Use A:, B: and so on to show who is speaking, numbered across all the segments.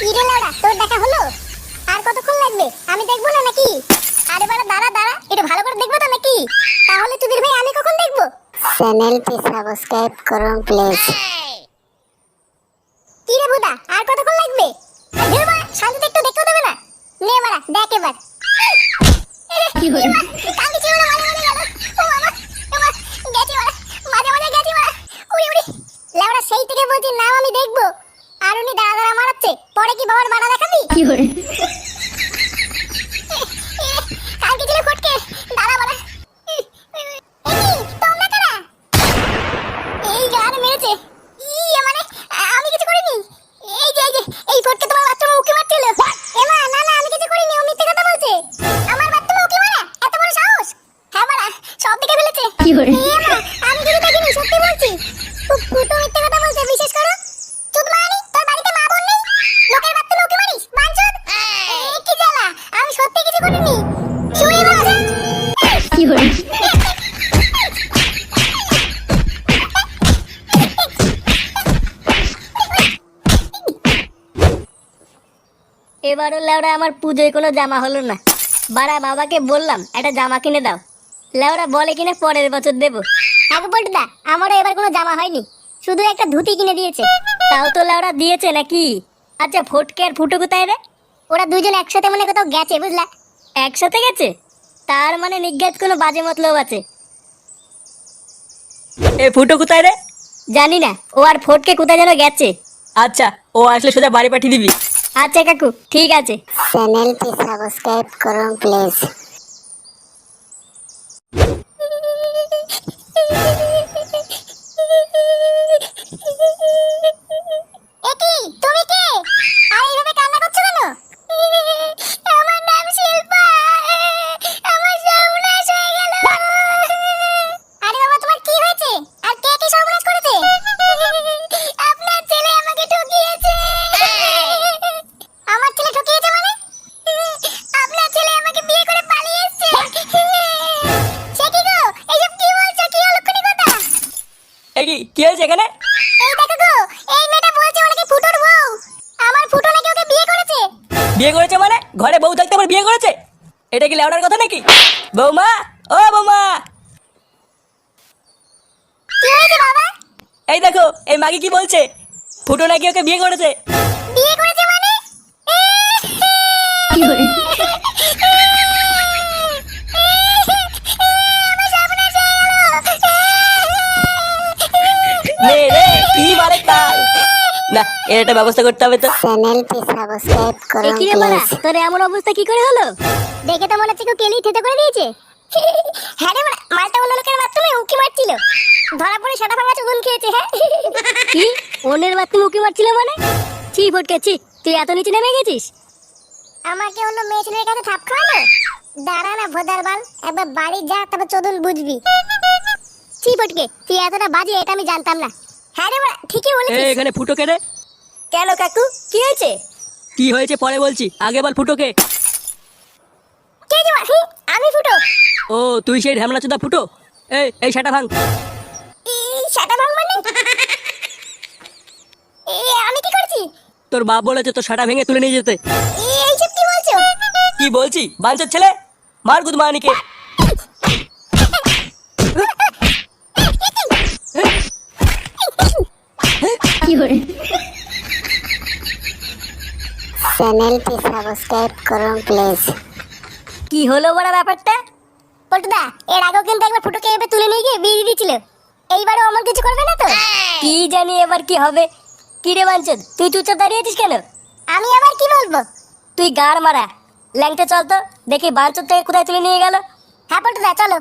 A: ইরে লাউড়া, তোর দেখা হলো? আর কতক্ষণ লাগবে? আমি দেখবো না নাকি? আরে বাড়া, দাঁড়া দাঁড়া, এটা ভালো করে দেখবো তো নাকি? তাহলে তুই ভাই আমি কখন দেখবো?
B: চ্যানেলটি সাবস্ক্রাইব করুন প্লিজ।
A: কি রে বুদা, আর কতক্ষণ লাগবে? ধুর বাড়া, শান্তিতে একটু দেখতেও দেবে না? নে বাড়া, দেখ এবার। কি হলো? কালকে ছিল না, মাঝে মাঝে গেল। ও বাবা, বাবা, গেছি বাড়া, মাঝে মাঝে গেছি বাড়া। উড়ি উড়ি। লাউড়া সেই থেকে বলছি নাও আমি দেখবো। আর উনি দাঁড়া দাঁড়া মারাচ্ছে, পরে কি বাবার বাড়া দেখাবি? কি হলো? কালকে ছিল ফটকে, দাঁড়া বাড়া। তোমরা কারা? এই গান মেরেছে। ইয়ে মানে আমি কিছু করিনি। এই যে এই ফটকে তোমার বাথরুমে উকি মারছিল। এমা না না, আমি কিছু করিনি, ও মিথ্যে কথা বলছে। আমার বাথরুমে উকি মারা এত বড় সাহস? হ্যাঁ বাড়া, সব দিকে ফেলেছে। কি হলো? এমা আমি কিছু দেখিনি, সত্যি বলছি। ফুটো মিথ্যে কথা বলছে, বিশ্বাস করো। চুদ মারানি, তোর বাড়িতে মা বোন নেই? লোকের বাথরুমে উকি মারিস, বাঞ্চোদ। কি জ্বালা, আমি সত্যি কিছু করিনি। শুয়ে বসে। কি হলো?
C: এবারও লেওরা আমার পুজোয় কোনো জামা হলো না। বাড়া বাবাকে বললাম একটা জামা কিনে দাও, লেওরা বলে কিনা পরের বছর দেবো।
A: আগে বলটুদা, আমারও এবার কোনো জামা হয়নি, শুধু একটা ধুতি কিনে দিয়েছে।
C: তাও তো লেওরা দিয়েছে নাকি? আচ্ছা, ফটকে আর ফুটো কোথায় রে?
A: ওরা দুজন একসাথে মনে কোথাও গেছে, বুঝলা?
C: একসাথে গেছে? তার মানে নিজ্ঞাত কোনো বাজে মতলব আছে।
D: এ ফুটো কোথায় রে?
C: জানি না, ও আর ফটকে কোথায় যেন গেছে।
D: আচ্ছা, ও আসলে সোজা বাড়ি পাঠিয়ে দিবি।
C: আচ্ছা কাকু, ঠিক আছে।
B: চ্যানেলটি সাবস্ক্রাইব করুন প্লিজ।
A: একি তুমি কে? আর এইভাবে কান্না করছো কেন? আমার নাম শিল্পা, আমার সর্বনাশ হয়ে গেল। আরে বাবা, তোমার কি হয়েছে? আর কে কি সর্বনাশ করেছে? আপনার ছেলে আমাকে ঠকিয়েছে। আমার ছেলে ঠকিয়েছে মানে? আপনার ছেলে আমাকে বিয়ে করে পালিয়ে এসেছে। সে কি গো, এইসব কি বলছো? কি অলক্ষণী কথা?
D: এ কি হয়েছে এখানে?
A: এই দেখো গো, এই মেয়েটা বলছে ও নাকি ফুটোর বউ। আমার ফুটো নাকি ওকে বিয়ে করেছে।
D: বিয়ে করেছে মানে? ঘরে বউ থাকতে আবার বিয়ে করেছে? এটা কি লেওড়ার কথা নাকি? বৌমা, ও বৌমা,
A: কি হয়েছে বাবা?
D: এই দেখো এই মাগি কি বলছে, ফুটো নাকি ওকে বিয়ে করেছে।
A: বিয়ে করেছে মানে?
C: কি হলো?
A: আমার সর্বনাশ হয়ে গেল।
D: নে রে, কি মারে তাল। না, এর একটা ব্যবস্থা করতে হবে তো।
B: চ্যানেলটি সাবস্ক্রাইব
C: এ
B: করুন
C: কি রে বাড়া,
B: প্লিজ।
C: তোর এমন অবস্থা কি করে হলো?
A: দেখে তো মনে হচ্ছে কেউ কেলি থেতে করে দিয়েছে। হ্যাঁ রে বাড়া, মালটা অন্য লোকের বাথরুমে উঁকি মারছিল, ধরা পড়ে সেটা ভাঙা চুদন খেয়েছে। হ্যাঁ,
C: কি অন্যের বাথরুমে উকি মারছিল মানে? ছি ফটকে ছি, তুই এত নিচে নেমে গেছিস?
A: আমাকে অন্য মেয়ে ছেলের কাছে থাপ খাওয়ালো। দাঁড়া না ভোদার বাল, একবার বাড়ি যা, তারপর চোদন বুঝবি। ছি ফটকে, তুই এতটা বাজে এটা আমি জানতাম না। হ্যাঁ রে বাড়া, ঠিকই
D: এ,
A: বলেছিস।
D: এখানে ফুটোকে রে।
C: কেন কাকু, কি হয়েছে?
D: কি হয়েছে পরে বলছি, আগে বল ফুটোকে।
A: কে যে বাড়া? আমি ফুটো।
D: ও তুই সেই ঢ্যামলা চোদা ফুটো। এই সেটা ভাঙ।
A: সেটা ভাঙ মানে? আমি কি করছি?
D: তোর বাপ বলেছে তোর সেটা ভেঙে তুলে নিয়ে যেতে।
A: এইসব কি বলছো?
D: কি বলছি, বাঞ্চার ছেলে, মার গুদমানিকে।
C: কি হলো?
B: চ্যানেলটি সাবস্ক্রাইব করুন প্লিজ।
C: কি হলো বড় ব্যাপারটা?
A: পল্টুদা, এর আগেও কিন্তু একবার ফুটোকে এভাবে তুলে নিয়ে গিয়ে বিয়ে দিয়ে দিয়েছিল। এইবারও অমন কিছু করবে না তো?
C: কি জানি এবার কি হবে। কি রে বাঞ্চদ, তুই চুপচাপ দাঁড়িয়ে আছিস কেন?
A: আমি আবার কি বলবো?
C: তুই গাড় মারা, ল্যাংটা চল তো দেখি বাঞ্চদটাকে কোথায় তুলে নিয়ে গেল।
A: হ্যাঁ পল্টুদা, চলো।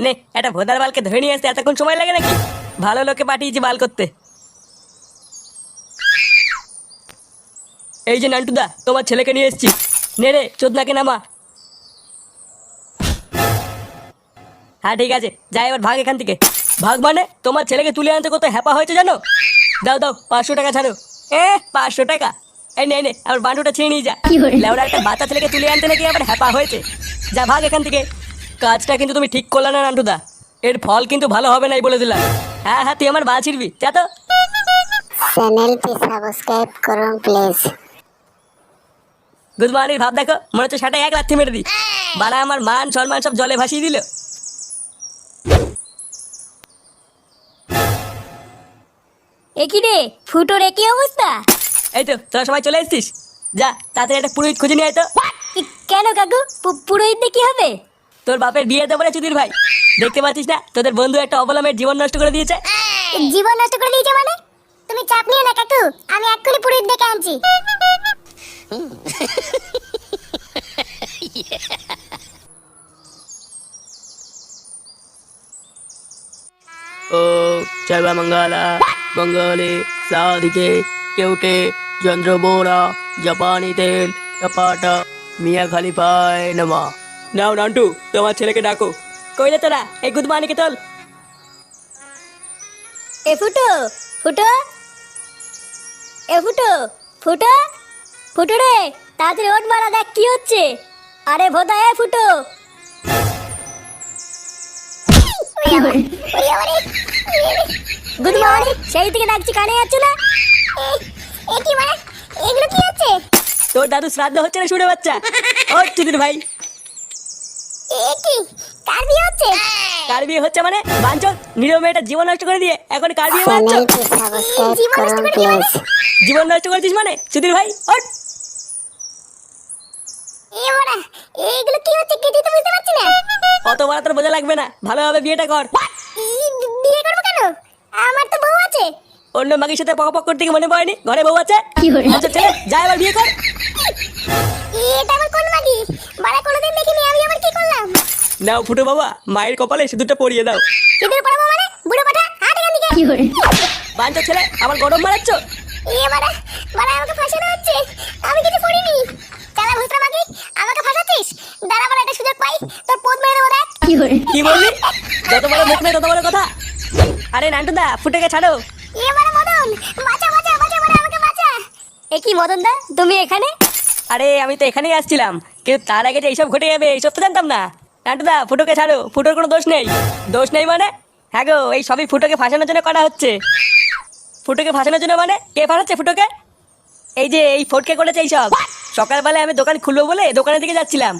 D: নে, একটা ভোদার বালকে ধরে নিয়ে আসতে এতক্ষণ সময় লাগে নাকি? ভালো লোকে পাঠিয়েছি বাল করতে। এই যে নান্টুদা, তোমার ছেলেকে নিয়ে এসেছি। নে রে, চোদনাকে নামা। হ্যাঁ ঠিক আছে, যাই এবার ভাগ এখান থেকে। ভাগ মানে? তোমার ছেলেকে তুলে আনতে কত হ্যাপা হয়েছে জানো? দাও দাও, 500 টাকা ছাড়ো। 500 টাকা? এই নে নে, আমার বান্ডুটা ছিঁড়ে নিয়ে যা। লেওড়া একটা বাচ্চা ছেলেকে তুলে আনতে নাকি আবার হ্যাপা হয়েছে। যা ভাগ এখান থেকে। কাজটা কিন্তু তুমি ঠিক করলে না নান্টুদা, এর ফল কিন্তু ভালো হবে নাই বলে দিলাম। হ্যাঁ হ্যাঁ, তুই আমার বাল ছিড়বি, যা তো।
B: চ্যানেলটি সাবস্ক্রাইব করুন প্লিজ।
D: গুড মর্নিং ভাব দেখো, মনে হচ্ছে সেটা এক লাথি মেরে দিই। বাড়া আমার মান সম্মান সব জলে ভাসিয়ে দিল।
C: একই রে ফুটোর একই অবস্থা।
D: এই তো তোরা সবাই চলে এসেছিস, যা তাড়াতাড়ি একটা পুরোহিত খুঁজে নিয়ে আয় তো।
C: কেন কাকু পুরোহিত দিয়ে কি হবে?
D: তোর বাপের বিয়ে দেবো রে চুদির ভাই, দেখতে পাচ্ছিস না তোদের বন্ধু একটা অবলম্বের জীবন নষ্ট করে দিয়েছে।
A: জীবন নষ্ট করে দিয়েছে মানে? তুমি চাপ নিও না কাকু, আমি এক্ষুনি পুরোহিত ডেকে আনছি।
D: ও সর্বমঙ্গলা মঙ্গলে সাধিকে কেউটে চন্দ্র বোরা জাপানি তেল টপাটা মিয়া খালিফায় নমা। নাও নান্টু, তোমার ছেলেকে ডাকো। কইলে তোরা এই গুদমানিকে তোল।
C: এ ফুটো ফুটো এ ফুটো ফুটো ফুটো রে, তাড়াতাড়ি ওঠ মারা, দেখ কি হচ্ছে। আরে ভোদা এ ফুটো। গুড মর্নিং, সেই থেকে ডাকছি কানে যাচ্ছ না?
A: এ কি মানে? এগুলো কি হচ্ছে?
D: তোর দাদু শ্রাদ্ধ হচ্ছে না শুনে বাচ্চা। ও চুদির ভাই,
A: এ কি কার বিয়ে হচ্ছে?
D: কার বিয়ে হচ্ছে মানে? বাঞ্চল নিরীহ মেয়েটা জীবন নষ্ট করে দিয়ে এখন কার বিয়ে বাঞ্চল?
B: চ্যানেলটি সাবস্ক্রাইব করুন প্লিজ।
D: জীবন নষ্ট করেছিস মানে চুদির ভাই? ওঠ।
A: এ বড়া, এগুলো কি হচ্ছে কিছুই তো বুঝতে পারছি না।
D: অত বড় তোর বোঝা লাগবে না, ভালোভাবে বিয়েটা কর।
A: বিয়ে করবো কেন? আমার তো বউ আছে।
D: অন্য মাগির সাথে পক পক করতে কি মনে পড়েনি? ঘরে বউ আছে। আচ্ছা ছেলে যা এবার বিয়ে কর।
A: এটা আমার কোন মাগি? বাড়া কোনোদিন দেখিনি, আমি আবার কি করলাম?
D: নাও ফুটো বাবা, মায়ের কপালে সিঁদুরটা পরিয়ে দাও।
A: সিঁদুর পরাবো মানে? বুড়ো পাঠা, হাট এখান থেকে।
D: বাঞ্চো ছেলে, আমার গরম মারাচ্ছ।
A: এ বাড়া, বাড়া আমাকে ফাঁসানো হচ্ছে। আমি কিছু করিনি। চালা ভুতরা মাগি, আমাকে ফাঁসাচ্ছিস? দাঁড়া বাড়া, একটা সুযোগ পাই, তোর পোদ মেরে দেবো দেখ।
D: কি বললি? যত বড় মুখ নেই তত বড় কথা। আরে নান্টুদা, ফুটোকে ছাড়ো।
A: এ বাড়া মদন, বাঁচা বাঁচা বাঁচা বাড়া, আমাকে বাঁচা।
C: এ কি মদন দা, তুমি এখানে?
D: আরে আমি তো এখানেই আসছিলাম, কিন্তু তার আগে যে এইসব ঘটে যাবে এইসব তো জানতাম না। নান্টুদা ফুটোকে ছাড়ো, ফুটোর কোনো দোষ নেই। দোষ নেই মানে? হ্যাঁ গো, এই সবই ফুটোকে ফাঁসানোর জন্য করা হচ্ছে। ফুটোকে ফাঁসানোর জন্য মানে? কে ফাঁসাচ্ছে ফুটোকে? এই যে এই ফটকে করেছে এইসব। সকালবেলায় আমি দোকান খুলবো বলে দোকানের দিকে যাচ্ছিলাম,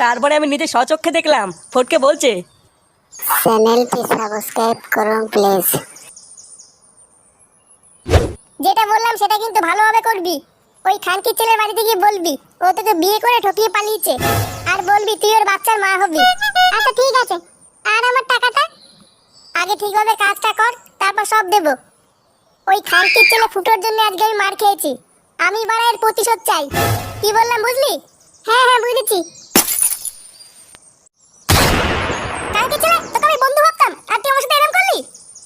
D: তারপরে আমি নিজে স্বচক্ষে দেখলাম ফটকে বলছে
B: চ্যানেলটি সাবস্ক্রাইব করুন প্লিজ।
A: যেটা বললাম সেটা কিন্তু ভালোভাবে করবি। ওই খানকির ছেলের বাড়িতে গিয়ে বলবি ও তোকে বিয়ে করে ঠকিয়ে পালিয়েছে, আর বলবি তুই ওর বাচ্চার মা হবি। আচ্ছা ঠিক আছে, আর আমার টাকাটা? আগে ঠিকভাবে কাজটা কর, তারপর সব দেবো। ওই খানকির ছেলে ফুটোর জন্য আজকে আমি মার খেয়েছি, আমি বাড়া এর প্রতিশোধ চাই। কি বললাম বুঝলি? হ্যাঁ হ্যাঁ বুঝেছি। খানকির ছেলে, তোকে আমি বন্ধু ভাবতাম, আর তুই আমার সাথে এরকম করলি?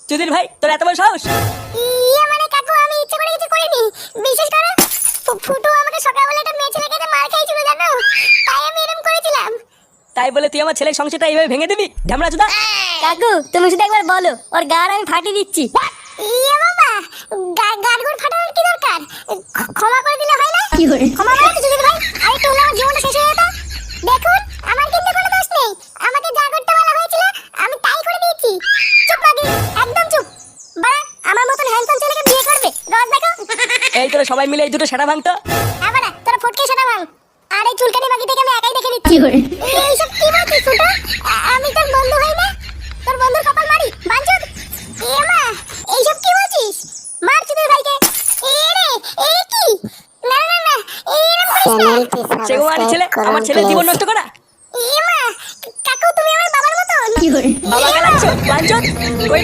D: চুদির ভাই তোর এত বড় সাহস?
A: ইয়ে মানে কাকু, আমি ইচ্ছে করে কিছু করিনি। বিশেষ করে ফুটু আমাকে সকালবেলা একটা মেয়ে ছেলেকে দিয়ে মার খাইছিল জানো, তাই আমি এরকম করেছিলাম।
D: তাই বলে তুই আমার ছেলের সংসারটা এইভাবে ভেঙে দিবি? ঢামড়া চুদা।
C: কাকু তুমি শুধু একবার বলো, ওর গাড় আমি ফাটিয়ে দিচ্ছি।
A: ইয়ে বাবা, গাড়গুড় ফাটানোর কি দরকার? ক্ষমা করে দিলে হয় না? ক্ষমা করে দিতে ভাই, আর একটু হলে আমার জীবনটা শেষ হয়ে যেত। দেখুন, আমার কিন্তু কোনো দোষ নেই, আমাকে যা করতে বলা হয়েছিল আমি তাই করে দিয়েছি। চুপ লাগি, একদম চুপ। বাড়া, আমার মতন হ্যান্ডসাম ছেলেকে বিয়ে করবে? রস দেখো।
D: এই তোরা সবাই মিলে এই দুটো সেটা ভাঙতো।
A: হ্যাঁ বাড়া, তোরা ফটকে সেটা ভাঙ। আর এই চুলকানি বাকি থেকে আমি একাই দেখে নিচ্ছি। এইসব কি বলছিস ফুটো? আমি তোর বন্ধু হই না? তোর বন্ধুর কপাল মারি বাঞ্চুদ। এ মা, এইসব কি বলছিস? মার চুদের ভাইকে। এ রে, এ কি? না না না, এরকম করিস না।
B: চ্যানেলটি
D: সেগুমানি ছেলে,
B: সাবস্ক্রাইব
D: আমার
B: করুন
D: ছেলের জীবন
B: প্লিজ।
D: নষ্ট করা।
A: এ মা, কাকু তুমি আমার বাবার মতন।
D: বাবা গেলাচ্ছ বাঞ্চত কই রে?